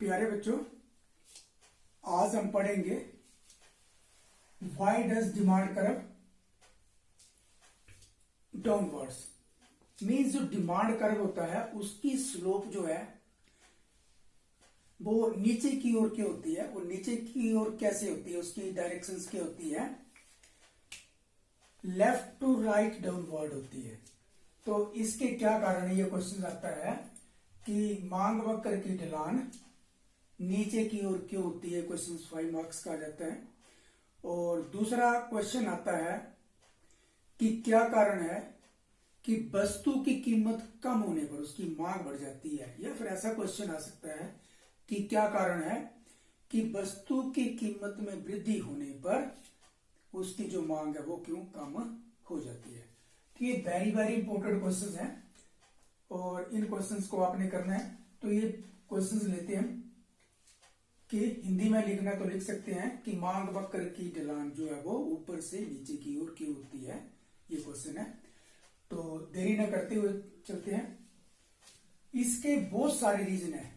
प्यारे बच्चों, आज हम पढ़ेंगे why does demand curve downwards. Means जो डिमांड कर्व होता है उसकी स्लोप जो है वो नीचे की ओर क्या होती है, वो नीचे की ओर कैसे होती है, उसकी डायरेक्शंस क्या होती है, लेफ्ट टू राइट डाउनवर्ड होती है। तो इसके क्या कारण है, ये क्वेश्चन आता है कि मांग वक्र की ढलान नीचे की ओर क्यों होती है। क्वेश्चन 5 मार्क्स का आ जाता है। और दूसरा क्वेश्चन आता है कि क्या कारण है कि वस्तु की कीमत कम होने पर उसकी मांग बढ़ जाती है। या फिर ऐसा क्वेश्चन आ सकता है कि क्या कारण है कि वस्तु की कीमत में वृद्धि होने पर उसकी जो मांग है वो क्यों कम हो जाती है। तो ये वेरी वेरी इंपॉर्टेंट क्वेश्चंस हैं और इन क्वेश्चंस को आपने करना है। तो ये क्वेश्चंस लेते हैं कि हिंदी में लिखना तो लिख सकते हैं कि मांग वक्र की ढलान जो है वो ऊपर से नीचे की ओर क्यों होती है, ये क्वेश्चन है। तो देरी न करते हुए चलते हैं। इसके बहुत सारे रीजन है।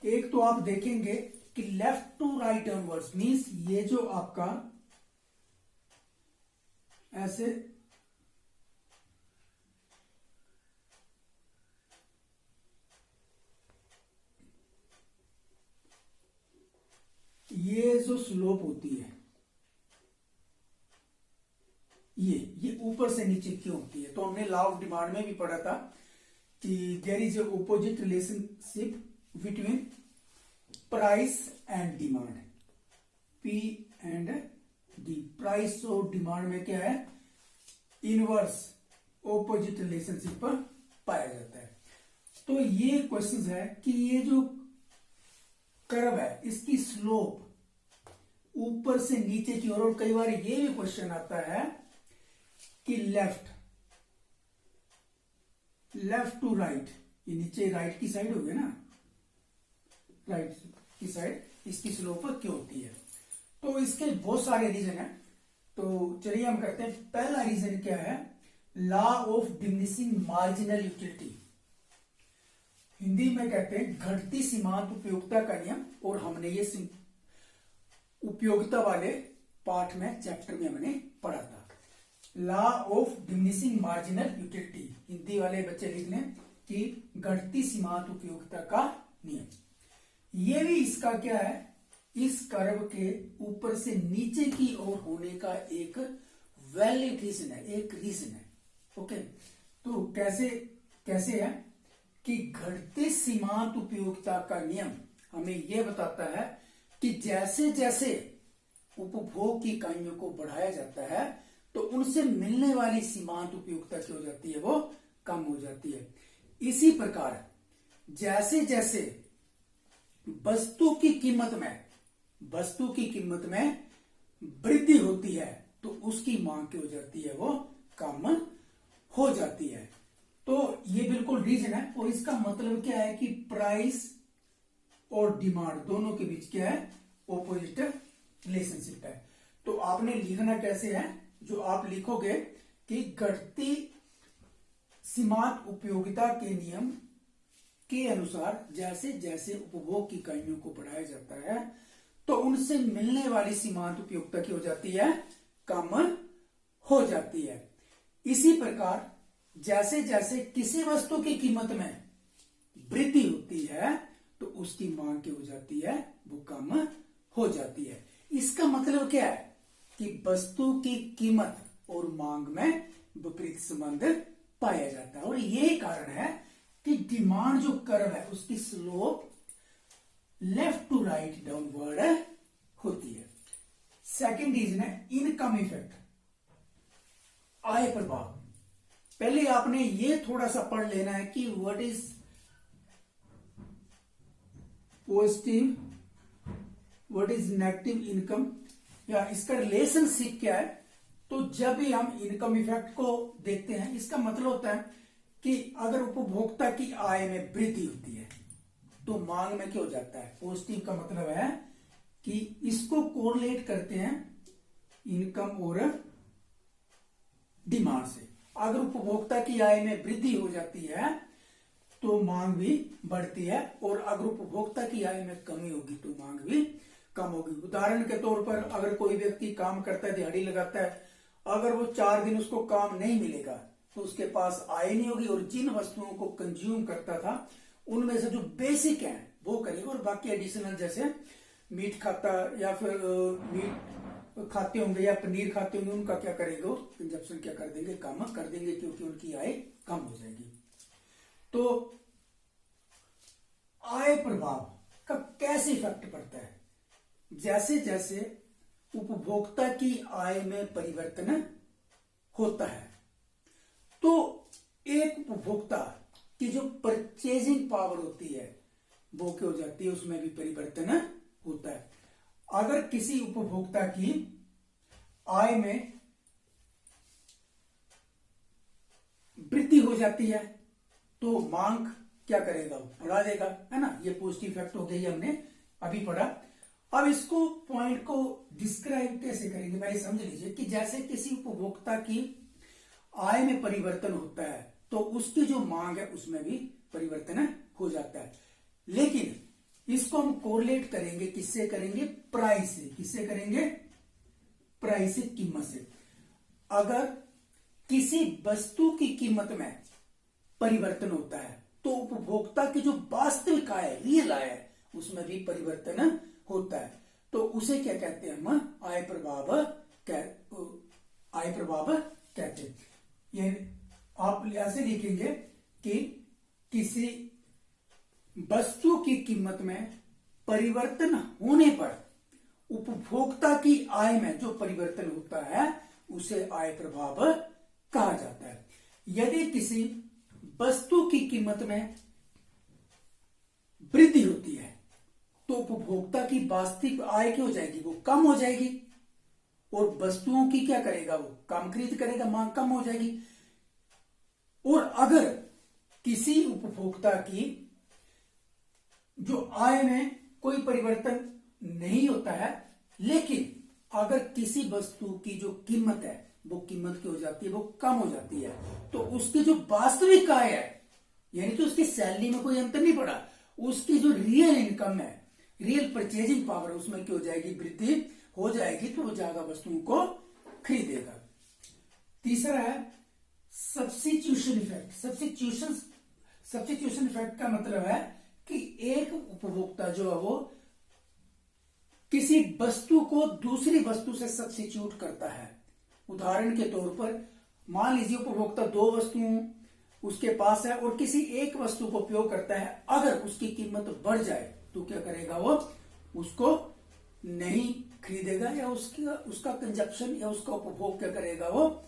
एक तो आप देखेंगे कि left to right downwards means ये जो आपका ऐसे ये जो स्लोप होती है ये ऊपर से नीचे क्यों होती है। तो हमने लॉ ऑफ डिमांड में भी पढ़ा था कि there is opposite relationship between price and demand, P and D. Price और डिमांड में क्या है, इनवर्स ऑपोजिट रिलेशनशिप पाया जाता है। तो ये क्वेश्चन है कि ये जो कर्व है इसकी स्लोप ऊपर से नीचे की ओर। और कई बार ये भी क्वेश्चन आता है कि लेफ्ट टू राइट, ये नीचे राइट की साइड हो गया ना, राइट की साइड इसकी स्लोप क्यों होती है। तो इसके बहुत सारे रीजन है। तो चलिए हम करते हैं। पहला रीजन क्या है, law of diminishing marginal utility. Hindi में कहते हैं घटती सीमांत उपयोगिता का नियम। और हमने ये उपयोगिता वाले पार्ट में चैप्टर में हमने पढ़ा था। Law of diminishing marginal utility, Hindi वाले बच्चे लिख लें कि घटती सीमांत उपयोगिता का नियम। ये भी इसका क्या है, इस कर्व के ऊपर से नीचे की ओर होने का एक वैलिड रीजन है, एक रीजन है। ओके, तो कैसे है कि घटते सीमांत उपयोगिता का नियम हमें यह बताता है कि जैसे जैसे उपभोग की इकाइयों को बढ़ाया जाता है तो उनसे मिलने वाली सीमांत उपयोगिता क्या हो जाती है, वो कम हो जाती है। इसी प्रकार जैसे जैसे वस्तु की कीमत में वृद्धि होती है तो उसकी मांग क्या हो जाती है, वो कम हो जाती है। तो ये बिल्कुल रीजन है। और इसका मतलब क्या है कि प्राइस और डिमांड दोनों के बीच क्या है, ऑपोजिट रिलेशनशिप है। तो आपने लिखना कैसे है, जो आप लिखोगे कि घटती सीमांत उपयोगिता के नियम के अनुसार जैसे जैसे उपभोग की इकाइयों को बढ़ाया जाता है तो उनसे मिलने वाली सीमांत उपयोगिता की हो जाती है, कम हो जाती है। इसी प्रकार जैसे जैसे किसी वस्तु की कीमत में वृद्धि होती है तो उसकी मांग क्या हो जाती है, वो कम हो जाती है। इसका मतलब क्या है कि वस्तु की कीमत और मांग में विपरीत संबंध पाया जाता है। और यही कारण है कि डिमांड जो कर्व है उसकी slope left to right downward होती है। सेकंड रीजन है इनकम इफेक्ट, आय प्रभाव। पहले आपने ये थोड़ा सा पढ़ लेना है कि what is positive, what is negative income, या इसका रिलेशनशिप क्या है। तो जब भी हम इनकम इफेक्ट को देखते हैं इसका मतलब होता है कि अगर उपभोक्ता की आय में वृद्धि होती है तो मांग में क्या हो जाता है, पॉजिटिव का मतलब है कि इसको कोरिलेट करते हैं इनकम और डिमांड से। अगर उपभोक्ता की आय में वृद्धि हो जाती है तो मांग भी बढ़ती है, और अगर उपभोक्ता की आय में कमी होगी तो मांग भी कम होगी। उदाहरण के तौर पर अगर कोई व्यक्ति काम करता है, दिहाड़ी लगाता है, अगर वो 4 दिन उसको काम नहीं मिलेगा तो उसके पास आय नहीं होगी, और जिन वस्तुओं को कंज्यूम करता था उनमें से जो बेसिक है वो करेगा, और बाकी एडिशनल जैसे मीट खाता या फिर मीट खाते होंगे या पनीर खाते होंगे, उनका क्या करेंगे, कंजप्शन क्या कर देंगे, कम कर देंगे, क्योंकि उनकी आय कम हो जाएगी। तो आय प्रभाव का कैसे इफेक्ट पड़ता है? जैसे जैसे उपभोक्ता की आय में परिवर्तन होता है तो एक उपभोक्ता की जो परचेजिंग पावर होती है वो क्या हो जाती है, उसमें भी परिवर्तन होता है। अगर किसी उपभोक्ता की आय में वृद्धि हो जाती है तो मांग क्या करेगा, बढ़ा देगा, है ना। ये पॉजिटिव इफेक्ट हो गई, हमने अभी पढ़ा। अब इसको पॉइंट को डिस्क्राइब कैसे करेंगे, पहले समझ लीजिए कि जैसे किसी उपभोक्ता की आय में परिवर्तन होता है तो उसकी जो मांग है उसमें भी परिवर्तन हो जाता है, लेकिन इसको हम कोरिलेट करेंगे, किससे करेंगे, प्राइस से। किससे करेंगे, प्राइस से, कीमत से। अगर किसी वस्तु की कीमत में परिवर्तन होता है तो उपभोक्ता की जो वास्तविक आय, रियल आय है, उसमें भी परिवर्तन होता है, तो उसे क्या कहते हैं, हम आय प्रभाव कहते हैं। ये आप ऐसे लिखेंगे कि किसी वस्तु की कीमत में परिवर्तन होने पर उपभोक्ता की आय में जो परिवर्तन होता है उसे आय प्रभाव कहा जाता है। यदि किसी वस्तु की कीमत में वृद्धि होती है तो उपभोक्ता की वास्तविक आय क्या हो जाएगी, वो कम हो जाएगी, और वस्तुओं की क्या करेगा, वो कम खरीद करेगा, मांग कम हो जाएगी। और अगर किसी उपभोक्ता की जो आय में कोई परिवर्तन नहीं होता है, लेकिन अगर किसी वस्तु की जो कीमत है वो कीमत की हो जाती है, वो कम हो जाती है, तो उसकी जो वास्तविक आय है, यानी कि उसकी सैलरी में कोई अंतर नहीं पड़ा, उसकी जो रियल इनकम है, रियल परचेजिंग पावर, उसमें क्या हो जाएगी, वृद्धि हो जाएगी, तो वो ज्यादा वस्तुओं को खरीदेगा। तीसरा है सब्स्टिट्यूशन इफेक्ट। सब्स्टिट्यूशन इफेक्ट का मतलब है कि एक उपभोक्ता जो है वो किसी वस्तु को दूसरी वस्तु से सब्स्टिट्यूट करता है। उदाहरण के तौर पर मान लीजिए उपभोक्ता 2 वस्तुओं उसके पास है और किसी एक वस्तु को उपयोग करता है, अगर उसकी कीमत बढ़ जाए तो क्या करेगा, वो उसको नहीं खरीदेगा, या उसका कंजप्शन या उसका उपभोग क्या करेगा, वो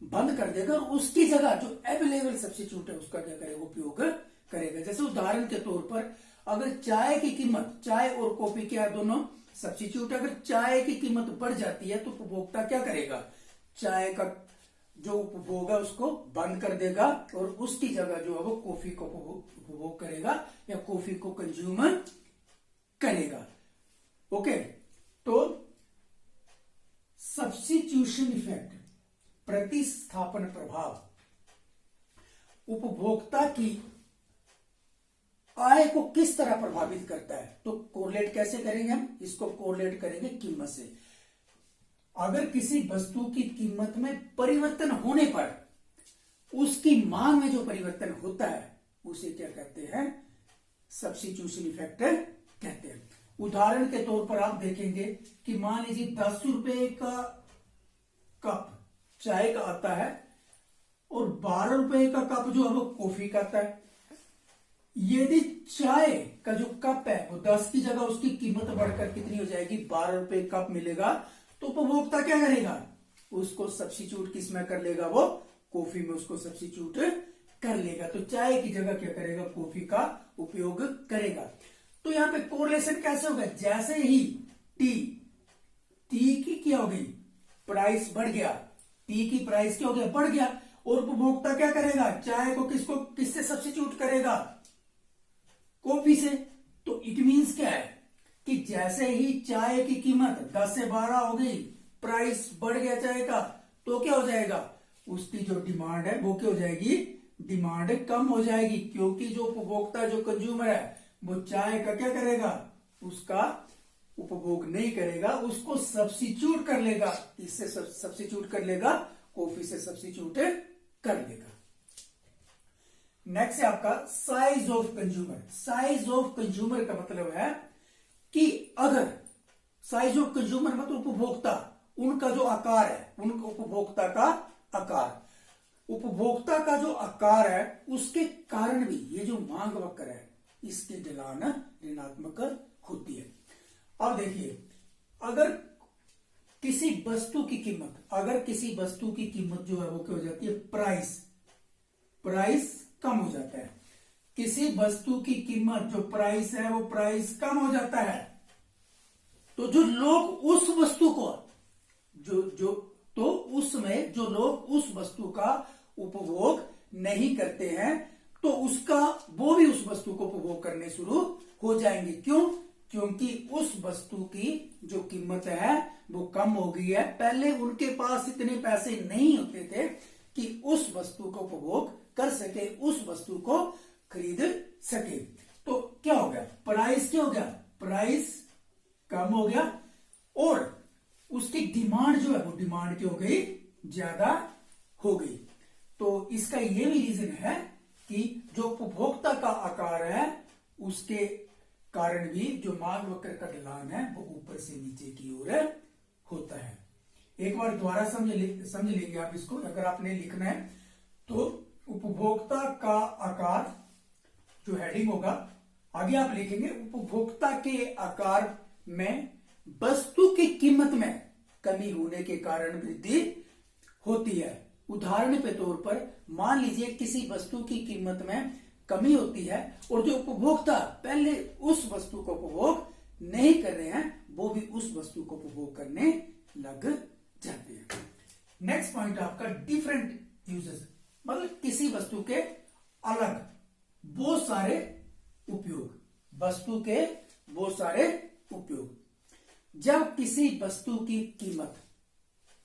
बंद कर देगा, और उसकी जगह जो अवेलेबल सब्स्टिट्यूट है उसका क्या करेगा, उपयोग करेगा। जैसे उदाहरण के तौर पर अगर चाय की कीमत, चाय और कॉफी क्या दोनों सब्स्टिट्यूट, अगर चाय की कीमत बढ़ जाती है तो उपभोक्ता क्या करेगा, चाय का जो उपभोग है उसको बंद कर देगा, और उसकी जगह जो है वो कॉफी को उपभोग करेगा या कॉफी को कंज्यूम करेगा। ओके, तो सब्स्टिट्यूशन इफेक्ट, प्रतिस्थापन प्रभाव, उपभोक्ता की आय को किस तरह प्रभावित करता है, तो कोरिलेट कैसे करेंगे हम, इसको कोरिलेट करेंगे कीमत से। अगर किसी वस्तु की कीमत में परिवर्तन होने पर उसकी मांग में जो परिवर्तन होता है उसे क्या कहते हैं, सब्स्टिट्यूशन इफेक्ट कहते हैं। उदाहरण के तौर पर आप देखेंगे कि मान लीजिए 10 रुपए का कप चाय का आता है और 12 रुपए का कप जो है वो कॉफी का आता है। यदि चाय का जो कप है वो 10 की जगह उसकी कीमत बढ़कर कितनी हो जाएगी, 12 रुपए कप मिलेगा, तो उपभोक्ता क्या करेगा, उसको सब्स्टिट्यूट किसमें कर लेगा, वो कॉफी में उसको सब्स्टिट्यूट कर लेगा, तो चाय की जगह क्या करेगा, कॉफी का उपयोग करेगा। तो यहां पे कोरिलेशन कैसे होगा, जैसे ही टी की क्या हो गई, प्राइस बढ़ गया, टी की प्राइस क्या हो गया, बढ़ गया, और उपभोक्ता क्या करेगा, चाय को किससे सब्स्टिट्यूट करेगा, कॉफी से। तो इट मींस क्या है कि जैसे ही चाय की कीमत 10 से 12 हो गई, प्राइस बढ़ गया चाय का, तो क्या हो जाएगा, उसकी जो डिमांड है वो क्या हो जाएगी, डिमांड कम हो जाएगी, क्योंकि जो उपभोक्ता जो कंज्यूमर है वो चाय का क्या करेगा, उसका उपभोग नहीं करेगा, उसको सब्स्टिट्यूट कर लेगा, इससे सब्स्टिट्यूट कर लेगा, कॉफी से सब्स्टिट्यूट कर लेगा। नेक्स्ट है आपका size of consumer. Size of consumer का मतलब है कि अगर साइज ऑफ कंज्यूमर मतलब उपभोक्ता, उनका जो आकार है, उनका उपभोक्ता का आकार, उपभोक्ता का जो आकार है उसके कारण भी ये जो मांग वक्र है इसकी ढलान ऋणात्मक होती है। अब देखिए, अगर किसी वस्तु की कीमत, अगर किसी वस्तु की कीमत जो है वो क्या हो जाती है, प्राइस कम हो जाता है। किसी वस्तु की कीमत जो प्राइस है वो प्राइस कम हो जाता है, तो जो लोग उस वस्तु को तो उसमें जो लोग उस वस्तु का उपभोग नहीं करते हैं तो वो भी उस वस्तु को उपभोग करने शुरू हो जाएंगे। क्यों? क्योंकि उस वस्तु की जो कीमत है वो कम हो गई है। पहले उनके पास इतने पैसे नहीं होते थे कि उस वस्तु को उपभोग कर सके, उस वस्तु को खरीद सके। तो क्या हो गया, प्राइस क्या हो गया, प्राइस कम हो गया और उसकी डिमांड जो है वो डिमांड क्या हो गई, ज्यादा हो गई। तो इसका ये भी रीजन है कि जो उपभोक्ता का आकार है उसके कारण भी जो मांग वक्र का ढलान है वो ऊपर से नीचे की ओर होता है। एक बार दोबारा समझ लेंगे आप इसको, अगर आपने लिखना है तो उपभोक्ता का आकार जो हेडिंग होगा, आगे आप लिखेंगे उपभोक्ता के आकार में वस्तु की कीमत में कमी होने के कारण वृद्धि होती है। उदाहरण के तौर पर मान लीजिए किसी वस्तु की कीमत में कमी होती है और जो उपभोक्ता पहले उस वस्तु को उपभोग नहीं कर रहे हैं वो भी उस वस्तु को उपभोग करने लग जाते हैं। नेक्स्ट पॉइंट आपका डिफरेंट यूजेस, मतलब किसी वस्तु के अलग बहुत सारे उपयोग, वस्तु के बहुत सारे उपयोग। जब किसी वस्तु की कीमत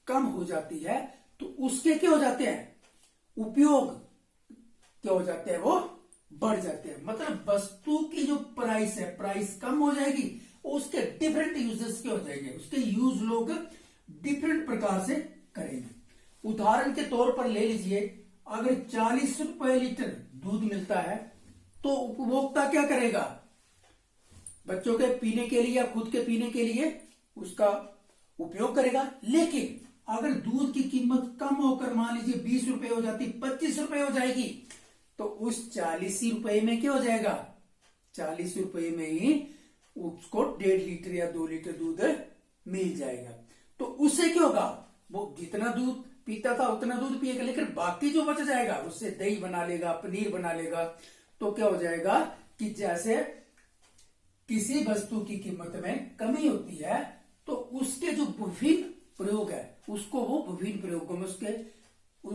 कम हो जाती है तो उसके क्या हो जाते हैं, उपयोग क्या हो जाते हैं, वो बढ़ जाते हैं। मतलब वस्तु की जो प्राइस है, प्राइस कम हो जाएगी, उसके डिफरेंट यूजेस क्या हो जाएंगे, उसके यूज लोग डिफरेंट प्रकार से करेंगे। उदाहरण के तौर पर ले लीजिए, अगर 40 रुपए लीटर दूध मिलता है तो उपभोक्ता क्या करेगा, बच्चों के पीने के लिए या खुद के पीने के लिए उसका उपयोग करेगा। लेकिन अगर दूध की कीमत कम होकर मान लीजिए 20 रुपए हो जाती, 25 रुपए हो जाएगी, तो उस 40 रुपए में क्या हो जाएगा, 40 रुपए में ही उसको 1.5 लीटर या 2 लीटर दूध मिल जाएगा। तो उससे क्या होगा, वो जितना दूध पीता था उतना दूध पिएगा, लेकिन बाकी जो बच जाएगा उससे दही बना लेगा, पनीर बना लेगा। तो क्या हो जाएगा कि जैसे किसी वस्तु की कीमत में कमी होती है तो उसके जो विभिन्न प्रयोग है उसको वो विभिन्न प्रयोगों में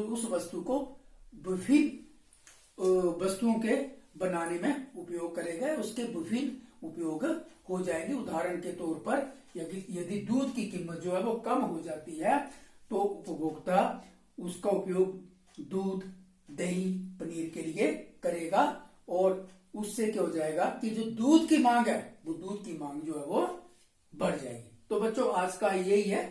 उस वस्तु को विभिन्न वस्तुओं के बनाने में उपयोग करेगा, उसके विभिन्न उपयोग हो जाएंगे। उदाहरण के तौर पर यदि दूध की कीमत जो है वो कम हो जाती है तो उपभोक्ता उसका उपयोग दूध, दही, पनीर के लिए करेगा और उससे क्या हो जाएगा कि जो दूध की मांग है वो दूध की मांग जो है वो बढ़ जाएगी। तो बच्चों आज का यही है।